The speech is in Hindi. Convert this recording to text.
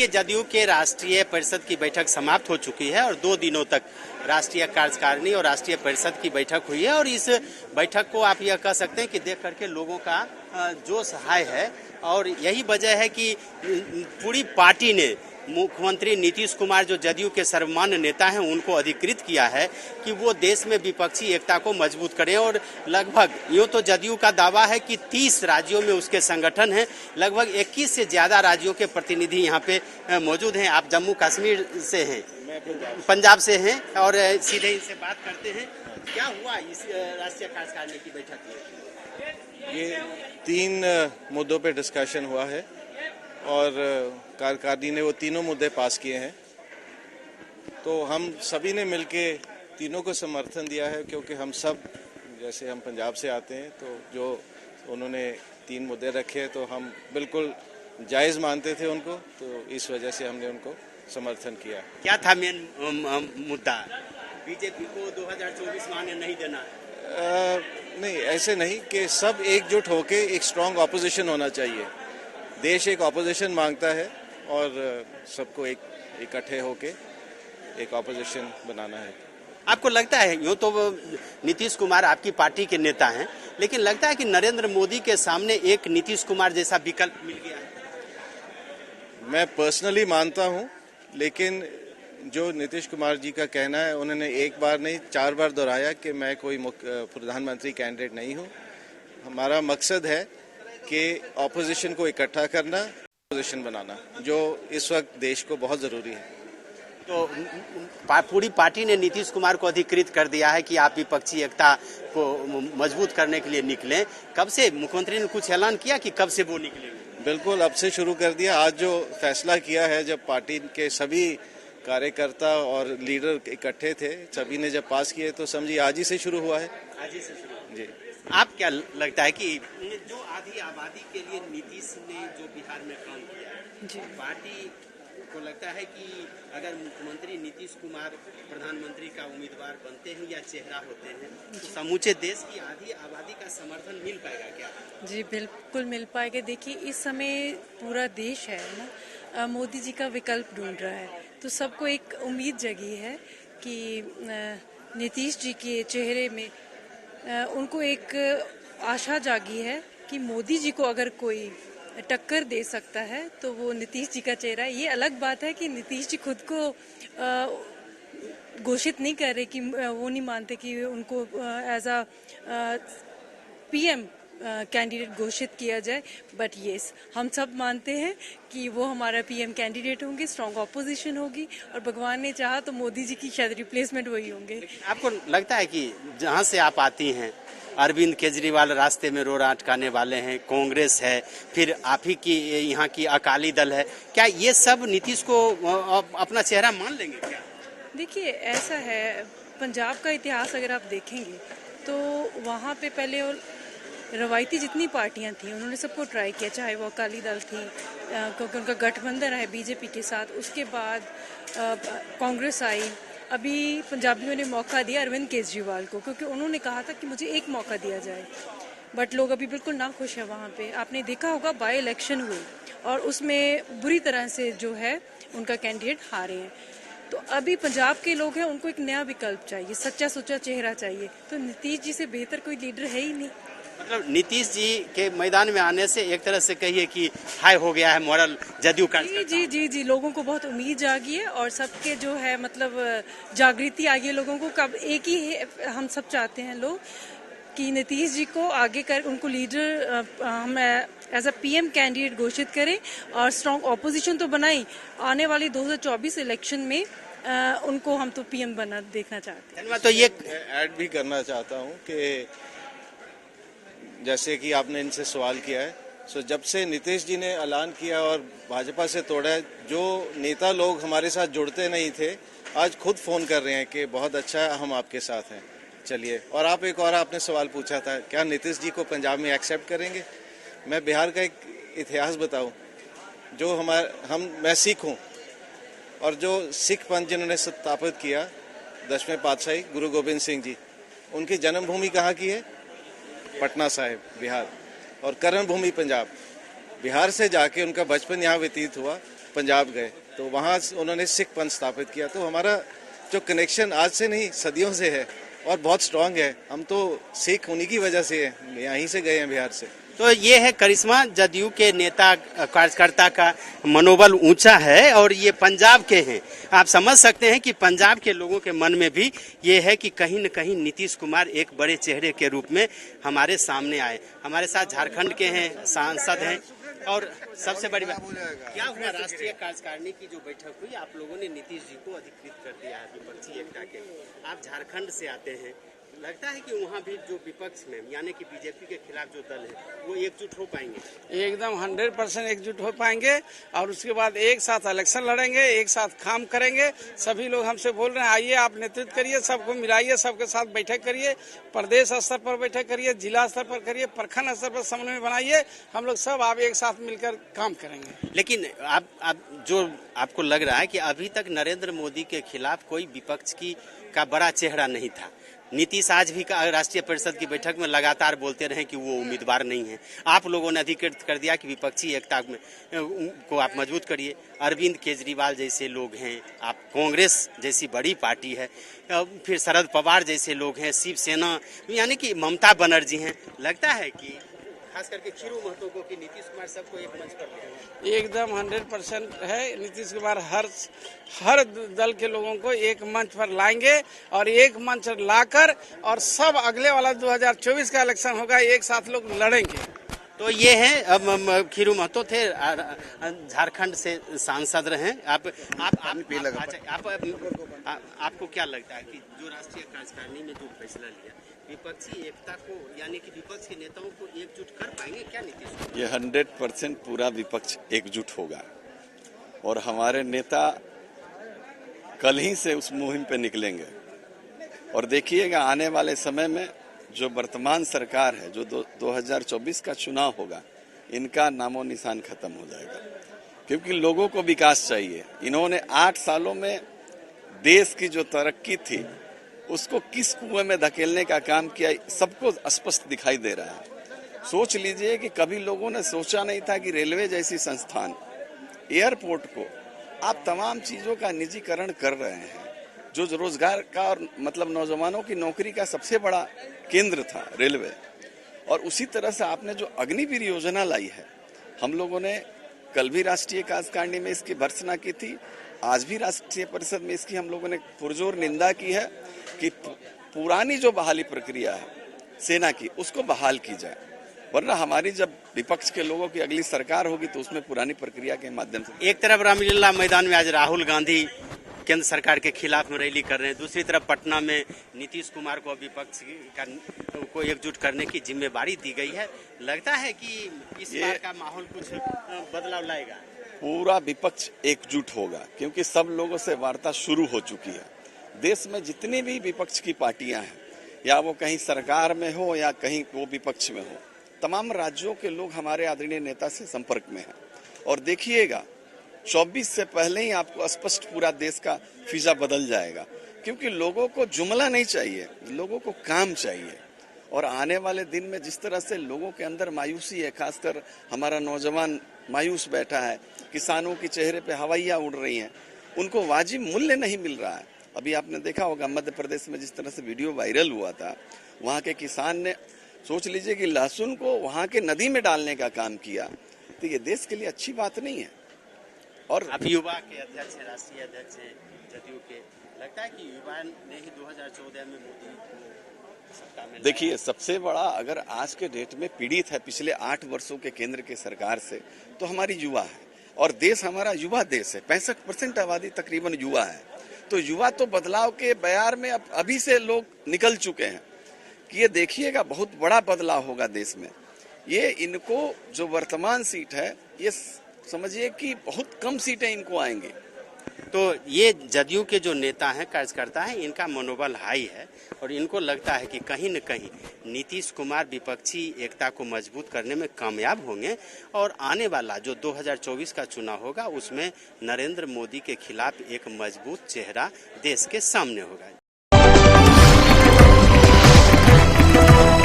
जदयू के राष्ट्रीय परिषद की बैठक समाप्त हो चुकी है और 2 दिनों तक राष्ट्रीय कार्यकारिणी और राष्ट्रीय परिषद की बैठक हुई है और इस बैठक को आप यह कह सकते हैं कि देख करके लोगों का जोश हाई है और यही वजह है कि पूरी पार्टी ने मुख्यमंत्री नीतीश कुमार जो जदयू के सर्वमान्य नेता हैं उनको अधिकृत किया है कि वो देश में विपक्षी एकता को मजबूत करें और लगभग यूँ तो जदयू का दावा है कि 30 राज्यों में उसके संगठन हैं, लगभग 21 से ज़्यादा राज्यों के प्रतिनिधि यहाँ पे मौजूद हैं। आप जम्मू कश्मीर से हैं, पंजाब से हैं और सीधे इनसे बात करते हैं। क्या हुआ इस राष्ट्रीय कार्यकारिणी की बैठक में? ये 3 मुद्दों पे डिस्कशन हुआ है और कार्यकारिणी ने वो तीनों मुद्दे पास किए हैं। तो हम सभी ने मिलके तीनों को समर्थन दिया है क्योंकि हम सब जैसे हम पंजाब से आते हैं तो जो उन्होंने 3 मुद्दे रखे तो हम बिल्कुल जायज़ मानते थे उनको, तो इस वजह से हमने उनको समर्थन किया। क्या था मेन मुद्दा? बीजेपी को 2024 में आने नहीं देना? नहीं, ऐसे नहीं कि सब एकजुट होके एक स्ट्रांग ऑपोजिशन होना चाहिए। देश एक ऑपोजिशन मांगता है और सबको एक इकट्ठे होके एक ऑपोजिशन बनाना है। आपको लगता है, यूँ तो नीतीश कुमार आपकी पार्टी के नेता हैं, लेकिन लगता है कि नरेंद्र मोदी के सामने एक नीतीश कुमार जैसा विकल्प मिल गया है? मैं पर्सनली मानता हूं, लेकिन जो नीतीश कुमार जी का कहना है उन्होंने एक बार नहीं 4 बार दोहराया कि मैं कोई प्रधानमंत्री कैंडिडेट नहीं हूं। हमारा मकसद है कि ऑपोजिशन को इकट्ठा करना, ऑपोजिशन बनाना, जो इस वक्त देश को बहुत ज़रूरी है। तो पूरी पार्टी ने नीतीश कुमार को अधिकृत कर दिया है कि आप विपक्षी एकता को मजबूत करने के लिए निकलें। कब से मुख्यमंत्री ने कुछ ऐलान किया कि कब से वो निकलेंगे? बिल्कुल, अब से शुरू कर दिया। आज जो फैसला किया है, जब पार्टी के सभी कार्यकर्ता और लीडर इकट्ठे थे, सभी ने जब पास किए तो समझिए आज ही से शुरू हुआ है। आज ही से शुरू जी। आप क्या लगता है कि जो आधी आबादी के लिए नीतीश ने जो बिहार में काम किया जी, पार्टी को लगता है कि अगर मुख्यमंत्री नीतीश कुमार प्रधानमंत्री का उम्मीदवार बनते हैं या चेहरा होते हैं तो समूचे देश की आधी आबादी का समर्थन मिल पाएगा क्या? जी बिल्कुल मिल पाएगा। देखिए, इस समय पूरा देश है ना मोदी जी का विकल्प ढूंढ रहा है, तो सबको एक उम्मीद जगी है कि नीतीश जी के चेहरे में उनको एक आशा जागी है कि मोदी जी को अगर कोई टक्कर दे सकता है तो वो नीतीश जी का चेहरा है। ये अलग बात है कि नीतीश जी खुद को घोषित नहीं कर रहे, कि वो नहीं मानते कि उनको एज अ पीएम कैंडिडेट घोषित किया जाए, बट येस हम सब मानते हैं कि वो हमारा पीएम कैंडिडेट होंगे, स्ट्रांग ऑपोजिशन होगी और भगवान ने चाहा तो मोदी जी की शायद रिप्लेसमेंट वही होंगे। आपको लगता है कि जहां से आप आती हैं अरविंद केजरीवाल रास्ते में रोड़ा अटकाने वाले हैं, कांग्रेस है, फिर आप ही की यहाँ की अकाली दल है, क्या ये सब नीतीश को अपना चेहरा मान लेंगे क्या? देखिए, ऐसा है, पंजाब का इतिहास अगर आप देखेंगे तो वहाँ पे पहले रवायती जितनी पार्टियां थी उन्होंने सबको ट्राई किया, चाहे वो अकाली दल थी क्योंकि उनका गठबंधन है बीजेपी के साथ, उसके बाद कांग्रेस आई। अभी पंजाबियों ने मौका दिया अरविंद केजरीवाल को क्योंकि उन्होंने कहा था कि मुझे एक मौका दिया जाए, बट लोग अभी बिल्कुल नाखुश है वहाँ पे। आपने देखा होगा बाई इलेक्शन हुए और उसमें बुरी तरह से जो है उनका कैंडिडेट हारे हैं। तो अभी पंजाब के लोग हैं, उनको एक नया विकल्प चाहिए, सच्चा सुच्चा चेहरा चाहिए, तो नीतीश जी से बेहतर कोई लीडर है ही नहीं। मतलब नीतीश जी के मैदान में आने से एक तरह से कहिए कि हाई हो गया है मॉरल जदयू का। जी, लोगों को बहुत उम्मीद जागी है और सबके जो है मतलब जागृति आ गई है लोगों को। कब एक ही हम सब चाहते हैं लोग कि नीतीश जी को आगे कर उनको लीडर हम एज अ पीएम कैंडिडेट घोषित करें और स्ट्रांग ऑपोजिशन तो बनाई, आने वाली 2024 इलेक्शन में उनको हम तो पीएम बना देखना चाहते हैं। मैं तो ये ऐड भी करना चाहता हूँ कि जैसे कि आपने इनसे सवाल किया है, सो जब से नीतीश जी ने ऐलान किया और भाजपा से तोड़ा है, जो नेता लोग हमारे साथ जुड़ते नहीं थे आज खुद फोन कर रहे हैं कि बहुत अच्छा है, हम आपके साथ हैं, चलिए। और आप एक और आपने सवाल पूछा था, क्या नीतीश जी को पंजाब में एक्सेप्ट करेंगे? मैं बिहार का एक इतिहास बताऊं, जो मैं सिख हूं और जो सिख पंथ जिन्होंने स्थापित किया 10वें पातशाही गुरु गोविंद सिंह जी, उनकी जन्मभूमि कहाँ की है? पटना साहिब बिहार, और कर्म भूमि पंजाब। बिहार से जाके उनका बचपन यहाँ व्यतीत हुआ पंजाब गए तो वहाँ उन्होंने सिख पंथ स्थापित किया। तो हमारा जो कनेक्शन आज से नहीं सदियों से है और बहुत स्ट्रांग है। हम तो सिख उन्हीं की वजह से है, यहीं से गए हैं बिहार से। तो ये है करिश्मा, जदयू के नेता कार्यकर्ता का मनोबल ऊंचा है और ये पंजाब के हैं। आप समझ सकते हैं कि पंजाब के लोगों के मन में भी ये है कि कहीं न कहीं नीतीश कुमार एक बड़े चेहरे के रूप में हमारे सामने आए। हमारे साथ झारखंड के हैं, सांसद हैं और सबसे बड़ी बात क्या हुआ, राष्ट्रीय कार्यकारिणी की जो बैठक हुई, आप लोगों ने नीतीश जी को अधिकृत कर दिया है विपक्षी एकता के। आप झारखंड से आते हैं, लगता है कि वहाँ भी जो विपक्ष में यानी कि बीजेपी के खिलाफ जो दल है वो एकजुट हो पाएंगे? एकदम 100% एकजुट हो पाएंगे और उसके बाद एक साथ इलेक्शन लड़ेंगे, एक साथ काम करेंगे। सभी लोग हमसे बोल रहे हैं आइए आप नेतृत्व करिए, सबको मिलाइए, सबके साथ बैठक करिए, प्रदेश स्तर पर बैठक करिए, जिला स्तर पर करिए, प्रखंड स्तर पर समन्वय बनाइए। हम लोग सब आप एक साथ मिलकर काम करेंगे। लेकिन आप जो आपको लग रहा है कि अभी तक नरेंद्र मोदी के खिलाफ कोई विपक्ष का बड़ा चेहरा नहीं था। नीतीश आज भी राष्ट्रीय परिषद की बैठक में लगातार बोलते रहे कि वो उम्मीदवार नहीं है। आप लोगों ने अधिकृत कर दिया कि विपक्षी एकता में को आप मजबूत करिए। अरविंद केजरीवाल जैसे लोग हैं, आप कांग्रेस जैसी बड़ी पार्टी है, फिर शरद पवार जैसे लोग हैं, शिवसेना यानी कि ममता बनर्जी हैं। लगता है कि खास करके खीरू महतो को कि नीतीश कुमार सबको एक मंच पर ले आए। एकदम 100% है। नीतीश कुमार हर दल के लोगों को एक मंच पर लाएंगे और एक मंच लाकर और सब अगले वाला 2024 का इलेक्शन होगा, एक साथ लोग लड़ेंगे। तो ये है, अब खीरू महतो थे, झारखंड से सांसद रहे। आपको क्या लगता है कि जो राष्ट्रीय कार्यकारिणी में जो फैसला लिया, विपक्षी एकता को यानी कि विपक्ष के नेताओं को एकजुट कर पाएंगे क्या नीतीश कुमार? ये 100% पूरा विपक्ष एकजुट होगा और हमारे नेता कल ही से उस मुहिम पे निकलेंगे। और देखिएगा आने वाले समय में जो वर्तमान सरकार है, जो 2024 का चुनाव होगा, इनका नामो निशान खत्म हो जाएगा, क्योंकि लोगों को विकास चाहिए। इन्होंने 8 सालों में देश की जो तरक्की थी उसको किस कुएं में धकेलने का काम किया, सबको स्पष्ट दिखाई दे रहा है। सोच लीजिए कि कभी लोगों ने सोचा नहीं था कि रेलवे जैसी संस्थान, एयरपोर्ट को आप तमाम चीजों का निजीकरण कर रहे हैं, जो रोजगार का और मतलब नौजवानों की नौकरी का सबसे बड़ा केंद्र था रेलवे। और उसी तरह से आपने जो अग्निवीर योजना लाई है, हम लोगों ने कल भी राष्ट्रीय कार्यकारिणी में इसकी भर्त्सना की थी, आज भी राष्ट्रीय परिषद में इसकी हम लोगों ने पुरजोर निंदा की है कि पुरानी जो बहाली प्रक्रिया है सेना की, उसको बहाल की जाए। वरना हमारी जब विपक्ष के लोगों की अगली सरकार होगी तो उसमें पुरानी प्रक्रिया के माध्यम से। एक तरफ रामलीला मैदान में आज राहुल गांधी केंद्र सरकार के खिलाफ में रैली कर रहे हैं, दूसरी तरफ पटना में नीतीश कुमार को विपक्ष को एकजुट करने की जिम्मेवारी दी गई है। लगता है कि इस बार का माहौल कुछ बदलाव लाएगा? पूरा विपक्ष एकजुट होगा, क्योंकि सब लोगों से वार्ता शुरू हो चुकी है। देश में जितनी भी विपक्ष की पार्टियां हैं, या वो कहीं सरकार में हो या कहीं वो विपक्ष में हो, तमाम राज्यों के लोग हमारे आदरणीय नेता से संपर्क में हैं। और देखिएगा 24 से पहले ही आपको स्पष्ट पूरा देश का फिजा बदल जाएगा, क्योंकि लोगों को जुमला नहीं चाहिए, लोगों को काम चाहिए। और आने वाले दिन में जिस तरह से लोगों के अंदर मायूसी है, खासकर हमारा नौजवान मायूस बैठा है, किसानों के चेहरे पे हवाइयां उड़ रही हैं, उनको वाजिब मूल्य नहीं मिल रहा है। अभी आपने देखा होगा मध्य प्रदेश में जिस तरह से वीडियो वायरल हुआ था, वहाँ के किसान ने सोच लीजिए कि लहसुन को वहाँ के नदी में डालने का काम किया, तो ये देश के लिए अच्छी बात नहीं है। और आप युवा के अध्यक्ष हैं, राष्ट्रीय अध्यक्ष हैं जदयू के, लगता है कि युवा ने ही 2014 में मोदी को सत्ता में देखिए, सबसे बड़ा अगर आज के डेट में पीड़ित है पिछले 8 वर्षों के केंद्र के सरकार से, तो हमारी युवा है। और देश हमारा युवा देश है, 65% आबादी तकरीबन युवा है। तो युवा तो बदलाव के बयार में अभी से लोग निकल चुके हैं कि ये देखिएगा बहुत बड़ा बदलाव होगा देश में। ये इनको जो वर्तमान सीट है, ये समझिए कि बहुत कम सीटें इनको आएंगी। तो ये जदयू के जो नेता हैं, कार्यकर्ता हैं, इनका मनोबल हाई है और इनको लगता है कि कहीं न कहीं नीतीश कुमार विपक्षी एकता को मजबूत करने में कामयाब होंगे और आने वाला जो 2024 का चुनाव होगा उसमें नरेंद्र मोदी के खिलाफ एक मजबूत चेहरा देश के सामने होगा।